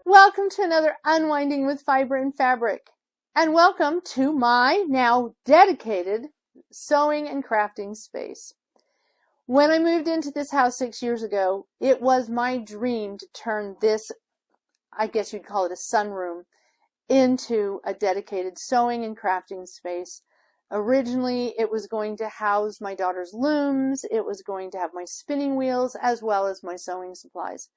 Welcome to another Unwinding with Fiber and Fabric, and welcome to my now dedicated sewing and crafting space. When I moved into this house 6 years ago, it was my dream to turn this, I guess you'd call it a sunroom, into a dedicated sewing and crafting space. Originally, it was going to house my daughter's looms, it was going to have my spinning wheels, as well as my sewing supplies.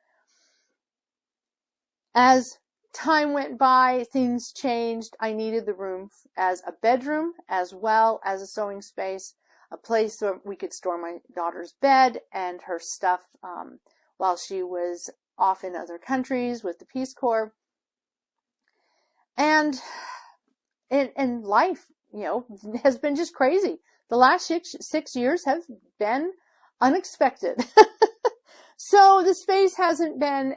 As time went by, things changed. I needed the room as a bedroom, as well as a sewing space, a place where we could store my daughter's bed and her stuff while she was off in other countries with the Peace Corps. And life, has been just crazy. The last six years have been unexpected. So the space hasn't been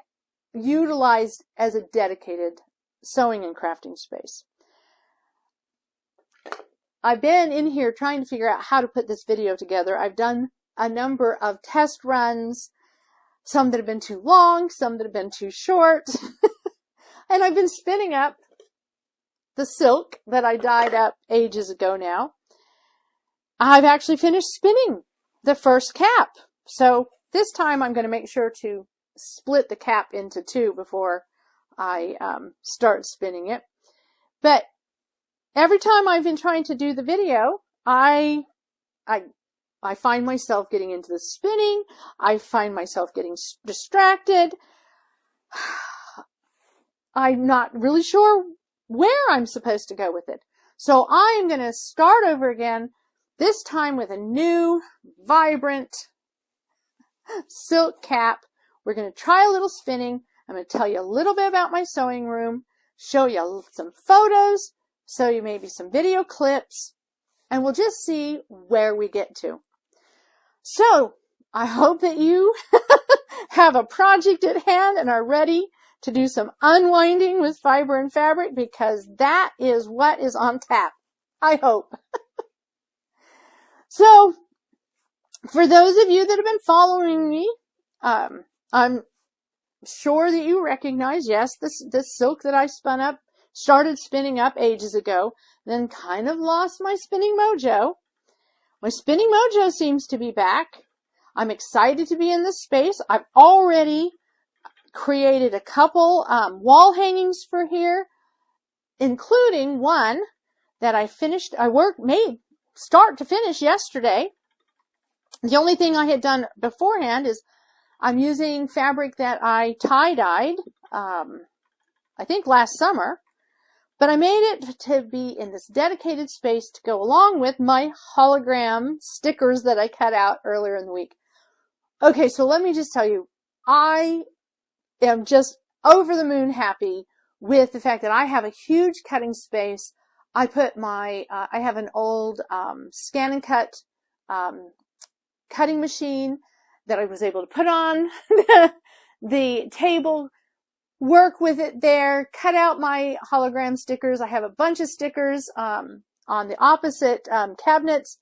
utilized as a dedicated sewing and crafting space. I've been in here trying to figure out how to put this video together. I've done a number of test runs, some that have been too long, some that have been too short. And I've been spinning up the silk that I dyed up ages ago now. I've actually finished spinning the first cap. So this time I'm going to make sure to split the cap into two before I start spinning it. But every time I've been trying to do the video, I find myself getting into the spinning. I find myself getting distracted. I'm not really sure where I'm supposed to go with it. So I am going to start over again, this time with a new, vibrant silk cap. We're going to try a little spinning. I'm going to tell you a little bit about my sewing room, show you some photos, show you maybe some video clips, and we'll just see where we get to. So I hope that you have a project at hand and are ready to do some unwinding with fiber and fabric, because that is what is on tap, I hope. So for those of you that have been following me, I'm sure that you recognize, yes, this silk that I started spinning up ages ago, then kind of lost my spinning mojo. My spinning mojo seems to be back. I'm excited to be in this space. I've already created a couple wall hangings for here, including one that I finished. Made start to finish yesterday. The only thing I had done beforehand is I'm using fabric that I tie-dyed, I think last summer, but I made it to be in this dedicated space to go along with my hologram stickers that I cut out earlier in the week. Okay, so let me just tell you, I am just over the moon happy with the fact that I have a huge cutting space. I put I have an old scan and cut cutting machine that I was able to put on the table, work with it there, cut out my hologram stickers. I have a bunch of stickers on the opposite cabinets.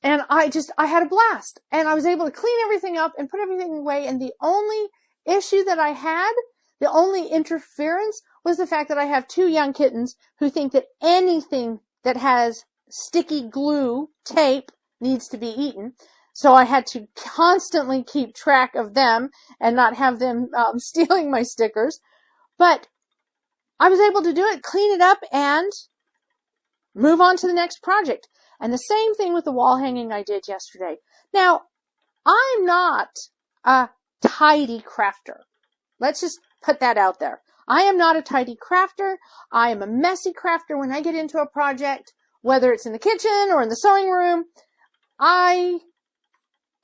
And I had a blast. And I was able to clean everything up and put everything away. And the only issue that I had, the only interference, was the fact that I have two young kittens who think that anything that has sticky glue, tape, needs to be eaten. So I had to constantly keep track of them and not have them stealing my stickers. But I was able to do it, clean it up, and move on to the next project. And the same thing with the wall hanging I did yesterday. Now, I'm not a tidy crafter. Let's just put that out there. I am not a tidy crafter. I am a messy crafter when I get into a project, whether it's in the kitchen or in the sewing room.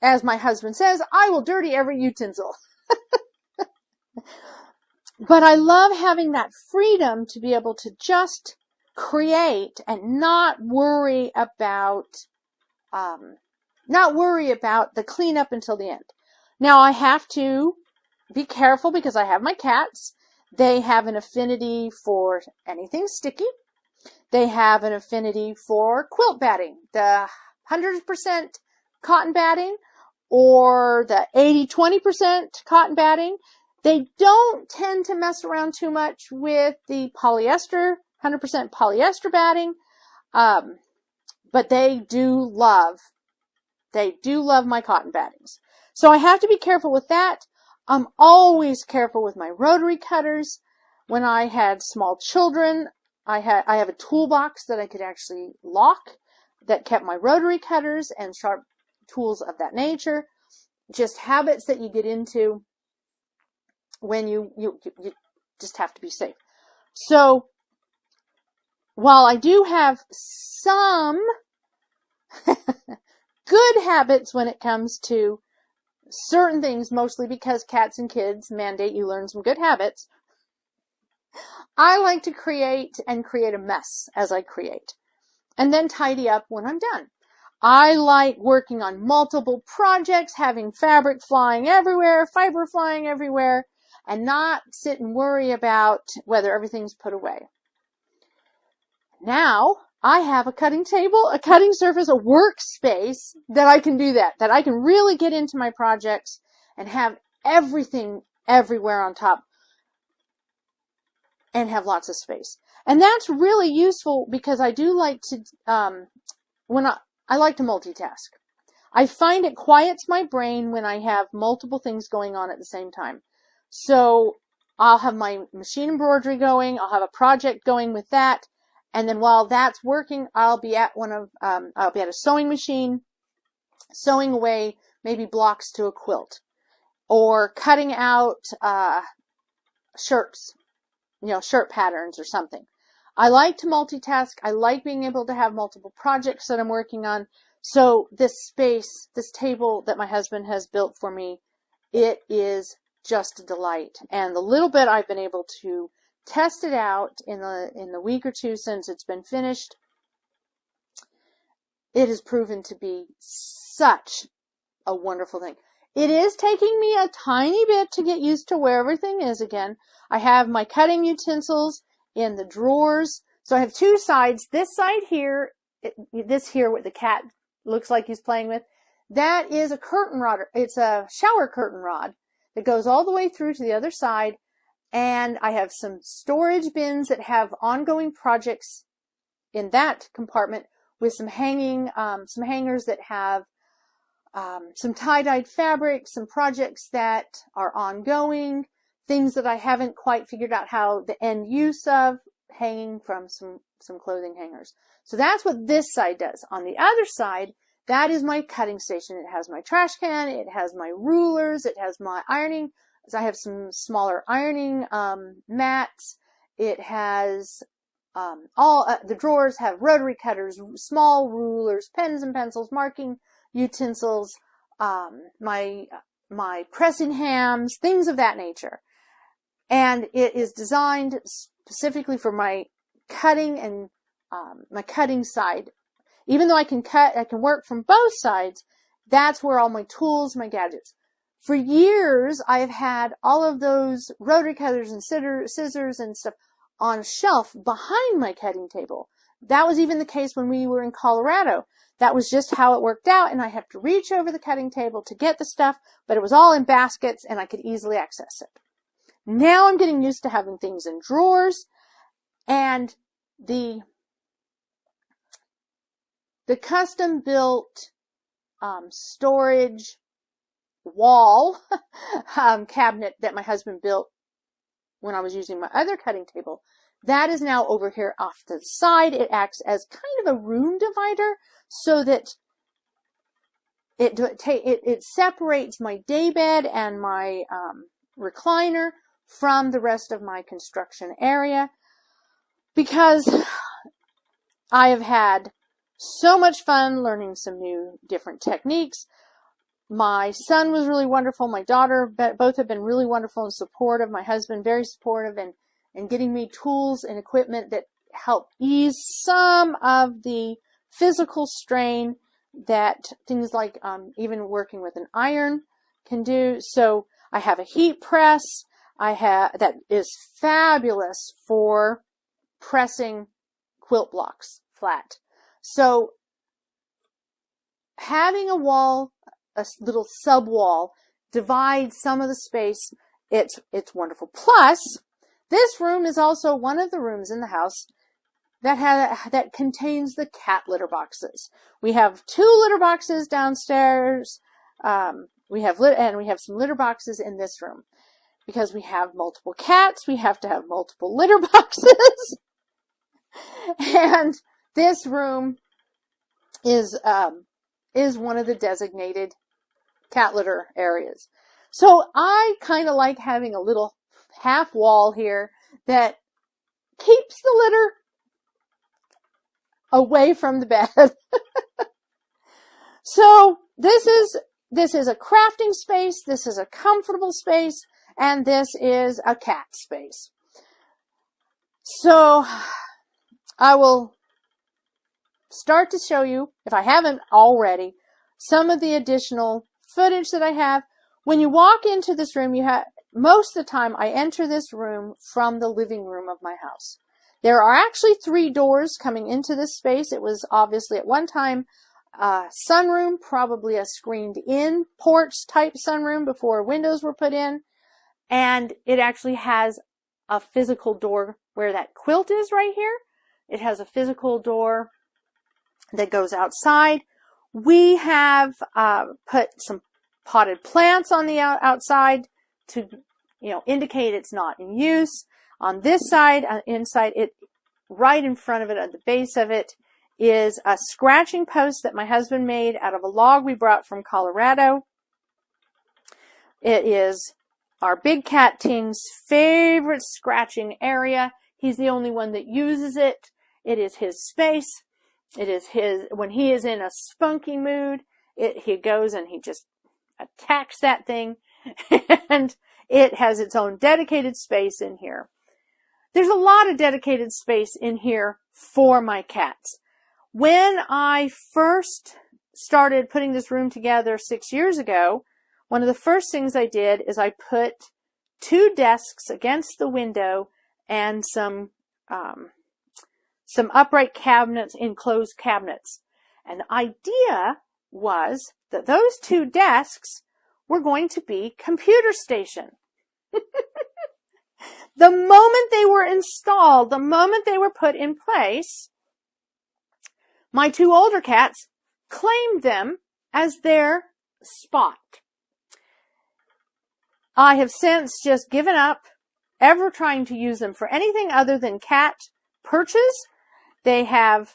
As my husband says, I will dirty every utensil. But I love having that freedom to be able to just create and not worry about the cleanup until the end. Now I have to be careful because I have my cats. They have an affinity for anything sticky. They have an affinity for quilt batting, the 100% cotton batting or the 80-20% cotton batting. They don't tend to mess around too much with the polyester, 100% polyester batting, but they do love my cotton battings. So I have to be careful with that. I'm always careful with my rotary cutters. When I had small children, I have a toolbox that I could actually lock that kept my rotary cutters and sharp tools of that nature. Just habits that you get into when you just have to be safe. So while I do have some good habits when it comes to certain things, mostly because cats and kids mandate you learn some good habits, I like to create a mess as I create, and then tidy up when I'm done. I like working on multiple projects, having fabric flying everywhere, fiber flying everywhere, and not sit and worry about whether everything's put away. Now, I have a cutting table, a cutting surface, a workspace that I can do that I can really get into my projects and have everything everywhere on top and have lots of space. And that's really useful because I do like to, I like to multitask. I find it quiets my brain when I have multiple things going on at the same time. So I'll have my machine embroidery going, I'll have a project going with that, and then while that's working, I'll be at a sewing machine, sewing away maybe blocks to a quilt, or cutting out shirts, shirt patterns or something. I like to multitask. I like being able to have multiple projects that I'm working on. So this space, this table that my husband has built for me, it is just a delight. And the little bit I've been able to test it out in the week or two since it's been finished, it has proven to be such a wonderful thing. It is taking me a tiny bit to get used to where everything is again. I have my cutting utensils in the drawers. So I have two sides. This side here, this here what the cat looks like he's playing with, that is a curtain rod. It's a shower curtain rod that goes all the way through to the other side. And I have some storage bins that have ongoing projects in that compartment with some hangers that have some tie-dyed fabric, some projects that are ongoing, things that I haven't quite figured out how the end use of, hanging from some clothing hangers. So that's what this side does. On the other side, that is my cutting station. It has my trash can, it has my rulers, it has my ironing. I have some smaller ironing mats. It has the drawers have rotary cutters, small rulers, pens and pencils, marking utensils, my pressing hams, things of that nature. And it is designed specifically for my cutting and my cutting side. Even though I can work from both sides, that's where all my tools, my gadgets. For years, I've had all of those rotary cutters and scissors and stuff on a shelf behind my cutting table. That was even the case when we were in Colorado. That was just how it worked out, and I have to reach over the cutting table to get the stuff, but it was all in baskets, and I could easily access it. Now I'm getting used to having things in drawers, and the custom-built storage wall cabinet that my husband built when I was using my other cutting table, that is now over here off to the side. It acts as kind of a room divider so that it separates my daybed and my recliner from the rest of my construction area, because I have had so much fun learning some new different techniques. My son was really wonderful. My daughter, both have been really wonderful and supportive. My husband, very supportive and getting me tools and equipment that help ease some of the physical strain that things like even working with an iron can do. So I have a heat press. That is fabulous for pressing quilt blocks flat. So having a wall, a little sub wall, divides some of the space it's wonderful. Plus, this room is also one of the rooms in the house that contains the cat litter boxes. We have 2 litter boxes downstairs. We have some litter boxes in this room. Because we have multiple cats, we have to have multiple litter boxes. And this room is one of the designated cat litter areas. So I kind of like having a little half wall here that keeps the litter away from the bed. So this is a crafting space, this is a comfortable space, and this is a cat space. So I will start to show you, if I haven't already, some of the additional footage that I have. When you walk into this room, most of the time I enter this room from the living room of my house. There are actually 3 doors coming into this space. It was obviously at one time a sunroom, probably a screened-in porch type sunroom before windows were put in. And it actually has a physical door where that quilt is right here. It has a physical door that goes outside. We have put some potted plants on the outside to, indicate it's not in use. On this side, inside it, right in front of it, at the base of it, is a scratching post that my husband made out of a log we brought from Colorado. It is our big cat Ting's favorite scratching area. He's the only one that uses it. It is his space. It is his, when he is in a spunky mood, he goes and he just attacks that thing, and it has its own dedicated space in here. There's a lot of dedicated space in here for my cats. When I first started putting this room together 6 years ago, one of the first things I did is I put 2 desks against the window and some upright cabinets, enclosed cabinets. And the idea was that those 2 desks were going to be computer station. The moment they were installed, the moment they were put in place, my 2 older cats claimed them as their spot. I have since just given up ever trying to use them for anything other than cat perches. They have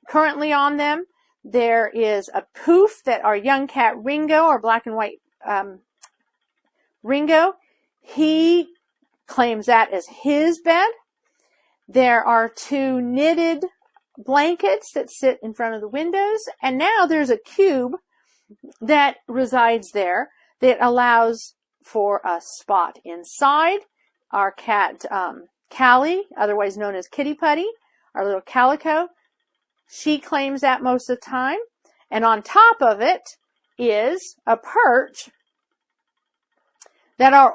currently on them, there is a poof that our young cat Ringo, our black and white Ringo, he claims that as his bed. There are 2 knitted blankets that sit in front of the windows, and now there's a cube that resides there that allows for a spot inside. Our cat Callie, otherwise known as Kitty Putty, our little calico, she claims that most of the time. And on top of it is a perch that our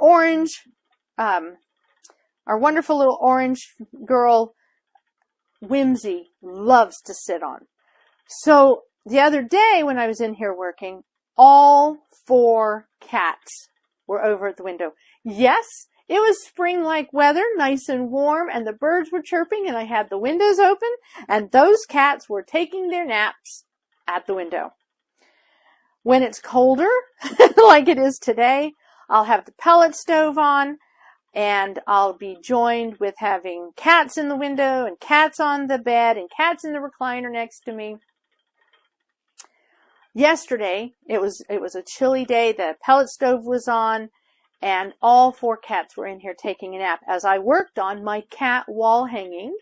wonderful little orange girl, Whimsy, loves to sit on. So the other day when I was in here working, all 4 cats were over at the window. Yes, it was spring-like weather, nice and warm, and the birds were chirping, and I had the windows open, and those cats were taking their naps at the window. When it's colder, like it is today, I'll have the pellet stove on, and I'll be joined with having cats in the window, and cats on the bed, and cats in the recliner next to me. Yesterday, it was a chilly day, the pellet stove was on, and all 4 cats were in here taking a nap as I worked on my cat wall hanging,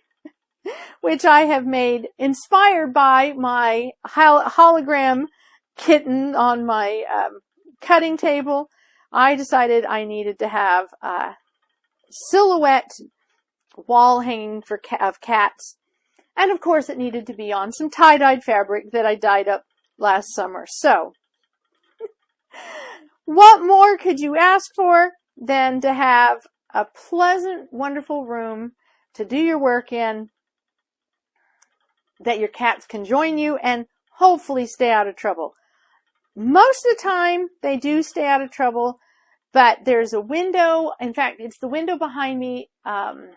which I have made inspired by my hologram kitten on my cutting table. I decided I needed to have a silhouette wall hanging of cats, and of course it needed to be on some tie-dyed fabric that I dyed up last summer. So what more could you ask for than to have a pleasant, wonderful room to do your work in, that your cats can join you and hopefully stay out of trouble. Most of the time, they do stay out of trouble. But there's a window. In fact, it's the window behind me. The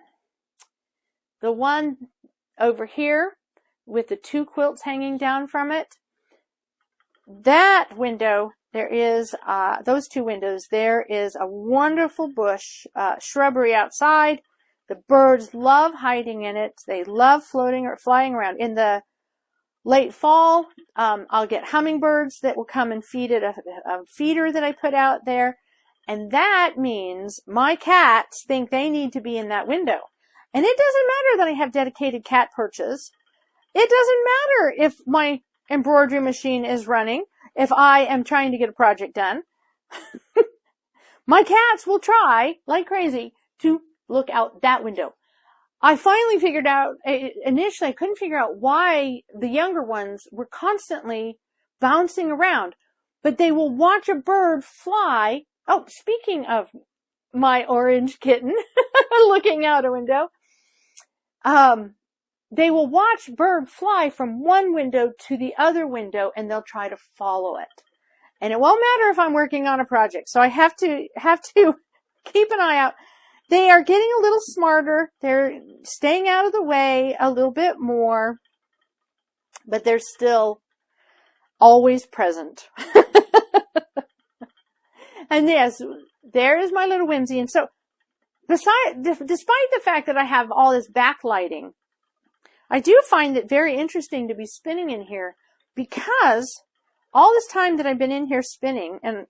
one over here with the 2 quilts hanging down from it. That window, there is, those 2 windows, there is a wonderful bush, shrubbery outside. The birds love hiding in it. They love floating or flying around. In the late fall, I'll get hummingbirds that will come and feed at a feeder that I put out there. And that means my cats think they need to be in that window. And it doesn't matter that I have dedicated cat perches. It doesn't matter if my embroidery machine is running, if I am trying to get a project done. My cats will try, like crazy, to look out that window. I finally figured out, initially I couldn't figure out why the younger ones were constantly bouncing around, but they will watch a bird fly. Oh, speaking of my orange kitten looking out a window, they will watch bird fly from one window to the other window, and they'll try to follow it. And it won't matter if I'm working on a project, so I have to keep an eye out. They are getting a little smarter. They're staying out of the way a little bit more, but they're still always present. And yes, there is my little whimsy. And so, despite the fact that I have all this backlighting, I do find it very interesting to be spinning in here, because all this time that I've been in here spinning and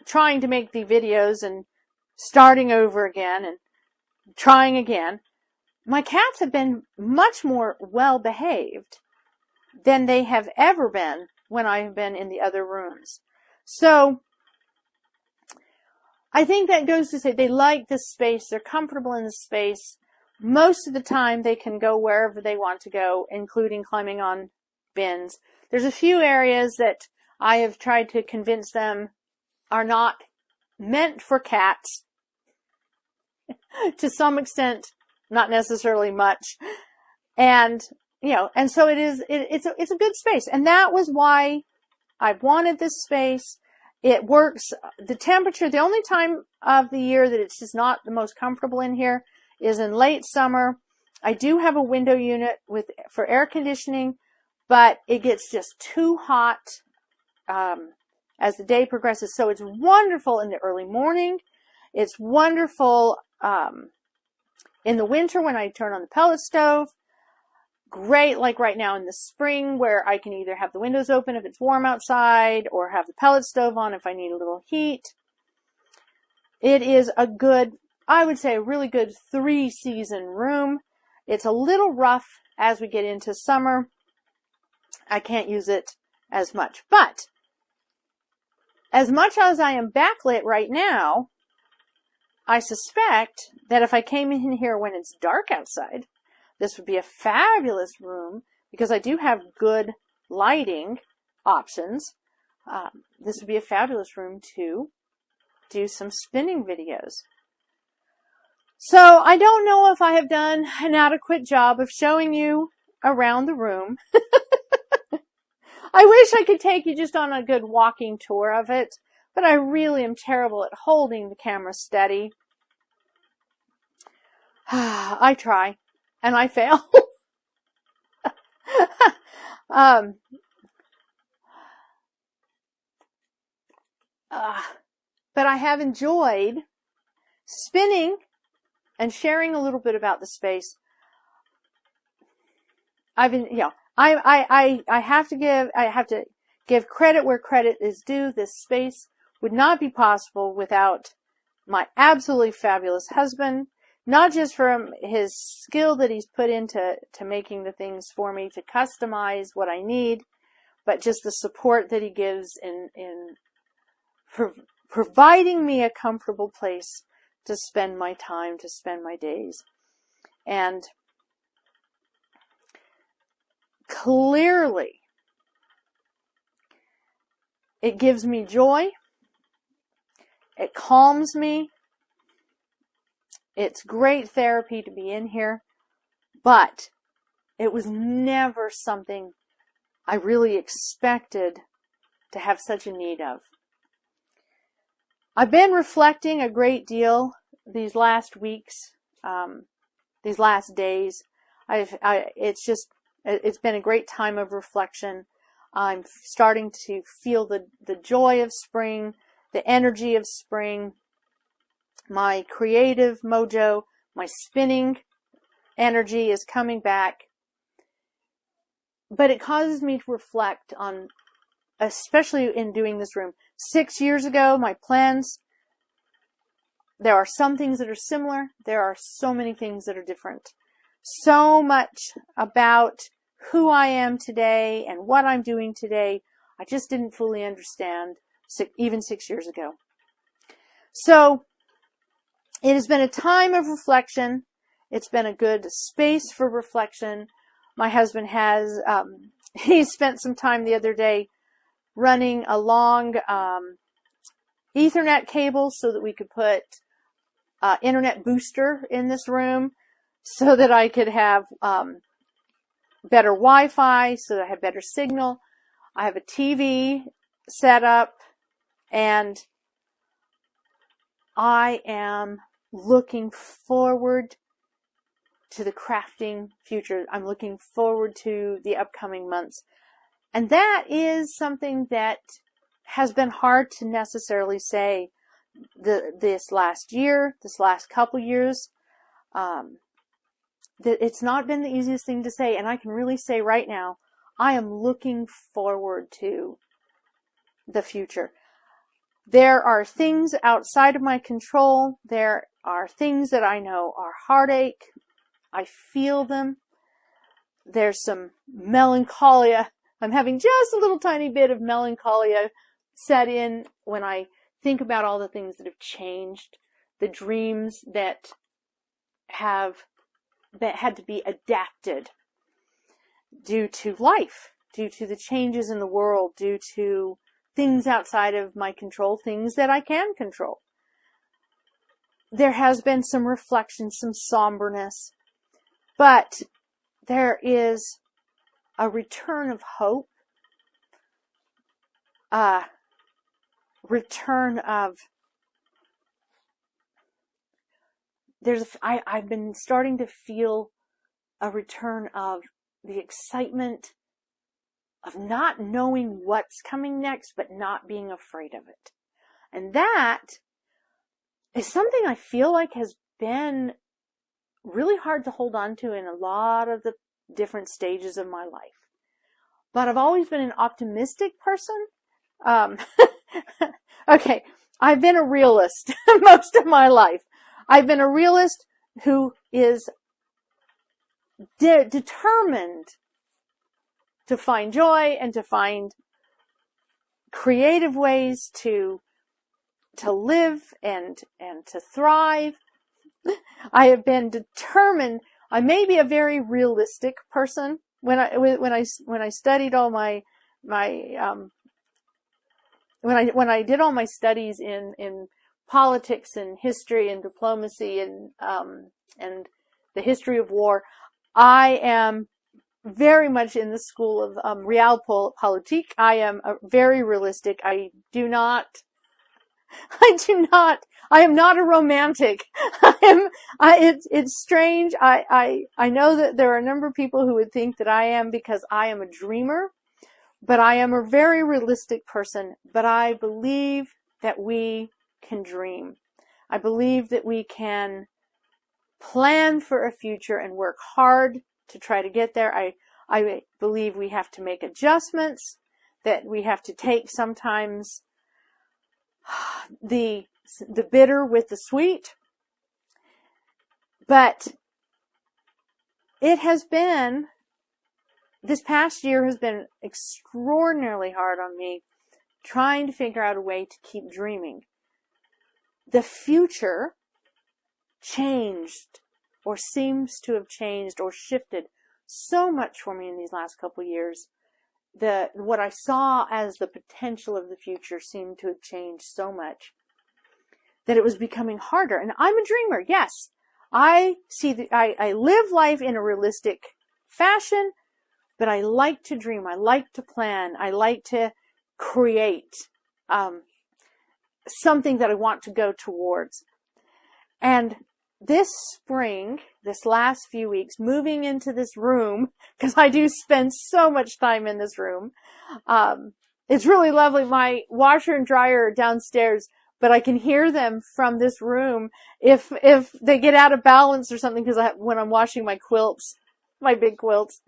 trying to make the videos and starting over again and trying again, my cats have been much more well behaved than they have ever been when I've been in the other rooms. So I think that goes to say they like this space. They're comfortable in the space. Most of the time they can go wherever they want to go, including climbing on bins. There's a few areas that I have tried to convince them are not meant for cats. To some extent, not necessarily much. And, you know, and so it's a good space. And that was why I wanted this space. It works. The temperature, the only time of the year that it's just not the most comfortable in here is in late summer. I do have a window unit for air conditioning, but it gets just too hot as the day progresses. So it's wonderful in the early morning. It's wonderful in the winter when I turn on the pellet stove. Great, like right now in the spring, where I can either have the windows open if it's warm outside, or have the pellet stove on if I need a little heat. It is a good, I would say, a really good 3-season room. It's a little rough as we get into summer. I can't use it as much. But as much as I am backlit right now, I suspect that if I came in here when it's dark outside, this would be a fabulous room, because I do have good lighting options. This would be a fabulous room to do some spinning videos. So I don't know if I have done an adequate job of showing you around the room. I wish I could take you just on a good walking tour of it, but I really am terrible at holding the camera steady. I try, and I fail. But I have enjoyed spinning and sharing a little bit about the space. I have to give credit where credit is due. This space would not be possible without my absolutely fabulous husband, not just from his skill that he's put into making the things for me to customize what I need, but just the support that he gives in providing me a comfortable place to spend my time, to spend my days. And clearly, it gives me joy. It calms me. It's great therapy to be in here, but it was never something I really expected to have such a need of. I've been reflecting a great deal these last weeks, these last days. It's been a great time of reflection. I'm starting to feel the joy of spring, the energy of spring, my creative mojo, my spinning energy is coming back. But it causes me to reflect on, especially in doing this room. 6 years ago, my plans, there are some things that are similar. There are so many things that are different. So much about who I am today and what I'm doing today, I just didn't fully understand even 6 years ago. So it has been a time of reflection. It's been a good space for reflection. My husband has, he spent some time the other day running a long Ethernet cable so that we could put internet booster in this room so that I could have better Wi-Fi, so that I have better signal. I have a TV set up, and I am looking forward to the crafting future. I'm looking forward to the upcoming months. And that is something that has been hard to necessarily say this last year, this last couple years. It's not been the easiest thing to say. And I can really say right now, I am looking forward to the future. There are things outside of my control. There are things that I know are heartache. I feel them. There's some melancholia. I'm having just a little tiny bit of melancholia set in when I think about all the things that have changed, the dreams that had to be adapted due to life, due to the changes in the world, due to things outside of my control, things that I can control. There has been some reflection, some somberness, but there is a return of hope, a return of, I've been starting to feel a return of the excitement of not knowing what's coming next, but not being afraid of it. And that is something I feel like has been really hard to hold on to in a lot of the different stages of my life. But I've always been an optimistic person. Okay, I've been a realist most of my life. I've been a realist who is determined to find joy and to find creative ways to live and to thrive. I have been determined. I may be a very realistic person. When I studied all my when I did all my studies in politics and history and diplomacy and the history of war, I am very much in the school of realpolitik. I am very realistic. I am not a romantic. It's strange. I know that there are a number of people who would think that I am, because I am a dreamer, but I am a very realistic person. But I believe that we can dream. I believe that we can plan for a future and work hard to try to get there. I believe we have to make adjustments, that we have to take sometimes the bitter with the sweet. But it has been, this past year has been extraordinarily hard on me, trying to figure out a way to keep dreaming. The future changed, or seems to have changed or shifted so much for me in these last couple of years. What I saw as the potential of the future seemed to have changed so much that it was becoming harder. And I'm a dreamer, yes. I live life in a realistic fashion, but I like to dream. I like to plan. I like to create. something that I want to go towards. And this spring, this last few weeks, moving into this room, because I do spend so much time in this room, it's really lovely. My washer and dryer are downstairs, but I can hear them from this room if they get out of balance or something, because when I'm washing my quilts, my big quilts,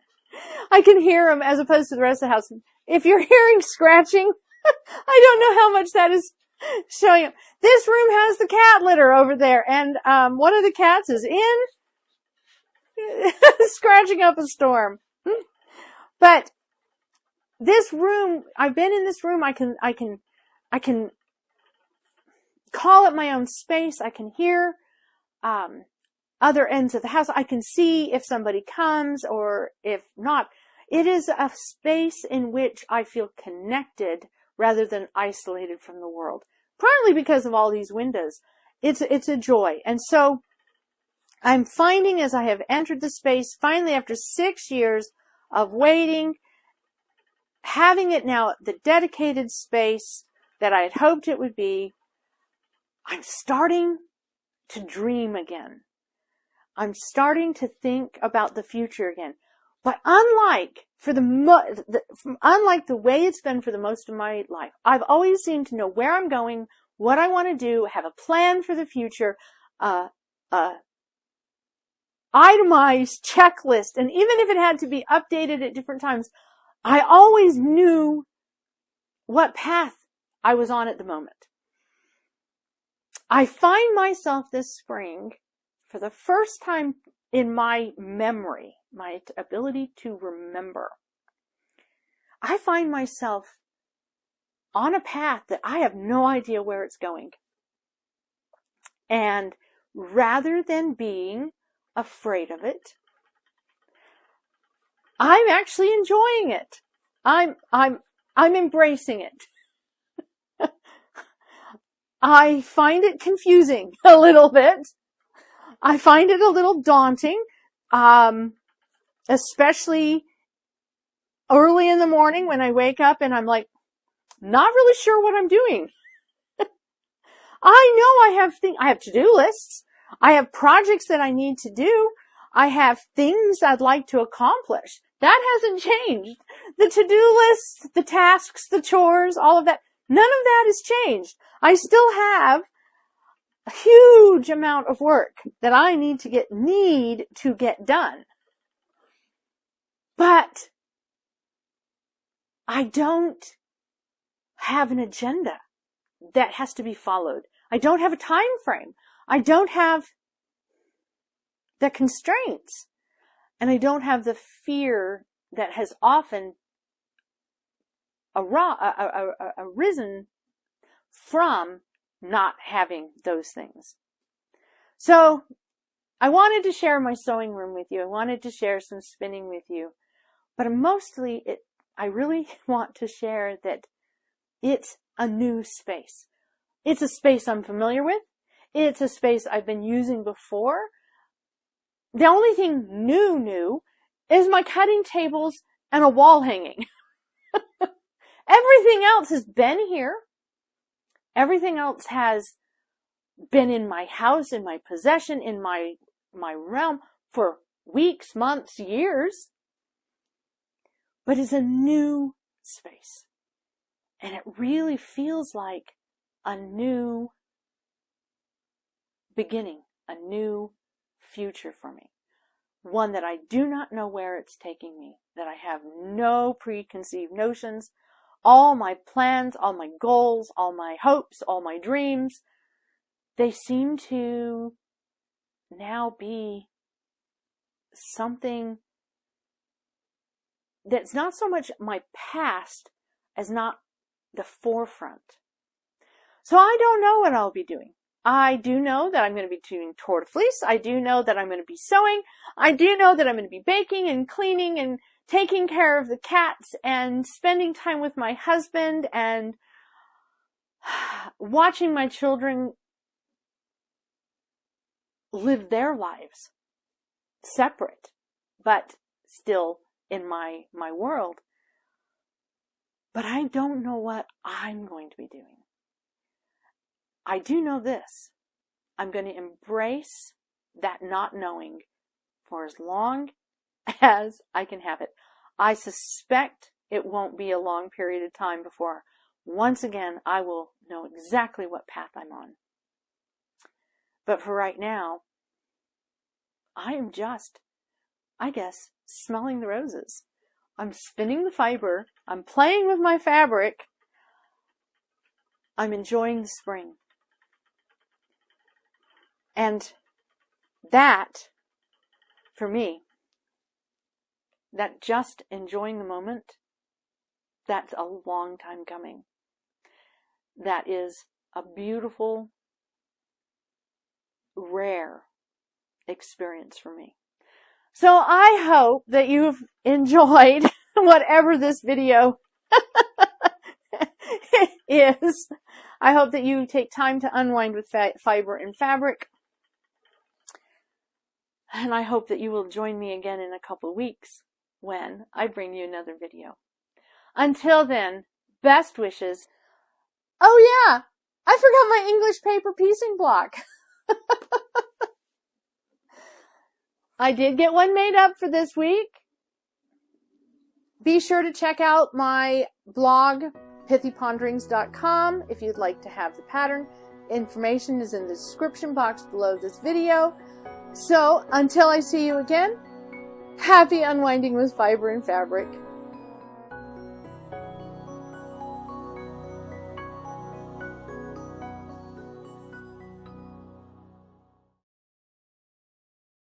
I can hear them as opposed to the rest of the house. If you're hearing scratching, I don't know how much that is showing up. This room has the cat litter over there, and one of the cats is in scratching up a storm. But this room, I've been in this room, I can call it my own space. I can hear other ends of the house. I can see if somebody comes or if not. It is a space in which I feel connected rather than isolated from the world. Partly because of all these windows. It's a joy. And so I'm finding, as I have entered the space, finally after 6 years of waiting, having it now the dedicated space that I had hoped it would be, I'm starting to dream again. I'm starting to think about the future again. But unlike the way it's been for the most of my life, I've always seemed to know where I'm going, what I want to do, have a plan for the future, itemized checklist. And even if it had to be updated at different times, I always knew what path I was on at the moment. I find myself this spring, for the first time in my memory, my ability to remember, I find myself on a path that I have no idea where it's going. And rather than being afraid of it, I'm actually enjoying it. I'm embracing it. I find it confusing a little bit. I find it a little daunting, especially early in the morning when I wake up and I'm like, not really sure what I'm doing. I know I have to-do lists. I have projects that I need to do. I have things I'd like to accomplish. That hasn't changed. The to-do list, the tasks, the chores, all of that, none of that has changed. I still have a huge amount of work that I need to get done. But I don't have an agenda that has to be followed. I don't have a time frame. I don't have the constraints. And I don't have the fear that has often arisen from not having those things. So I wanted to share my sewing room with you. I wanted to share some spinning with you. But mostly I really want to share that it's a new space. It's a space I'm familiar with. It's a space I've been using before. The only thing new is my cutting tables and a wall hanging. Everything else has been here. Everything else has been in my house, in my possession, in my realm for weeks, months, years. But it's a new space. And it really feels like a new beginning, a new future for me. One that I do not know where it's taking me, that I have no preconceived notions. All my plans, all my goals, all my hopes, all my dreams, they seem to now be something that's not so much my past as not the forefront. So I don't know what I'll be doing. I do know that I'm going to be doing tour de fleece. I do know that I'm going to be sewing. I do know that I'm going to be baking and cleaning and taking care of the cats and spending time with my husband and watching my children live their lives separate, but still in my world. But I don't know what I'm going to be doing. I do know this. I'm going to embrace that not knowing for as long as I can have it. I suspect it won't be a long period of time before, once again, I will know exactly what path I'm on. But for right now, I am just, I guess, smelling the roses. I'm spinning the fiber. I'm playing with my fabric. I'm enjoying the spring. And that, for me, that just enjoying the moment, that's a long time coming. That is a beautiful, rare experience for me. So I hope that you've enjoyed whatever this video is. I hope that you take time to unwind with fiber and fabric. And I hope that you will join me again in a couple of weeks when I bring you another video. Until then, best wishes. Oh yeah, I forgot my English paper piecing block. I did get one made up for this week. Be sure to check out my blog, pithyponderings.com, if you'd like to have the pattern. Information is in the description box below this video. So, until I see you again, happy unwinding with fiber and fabric.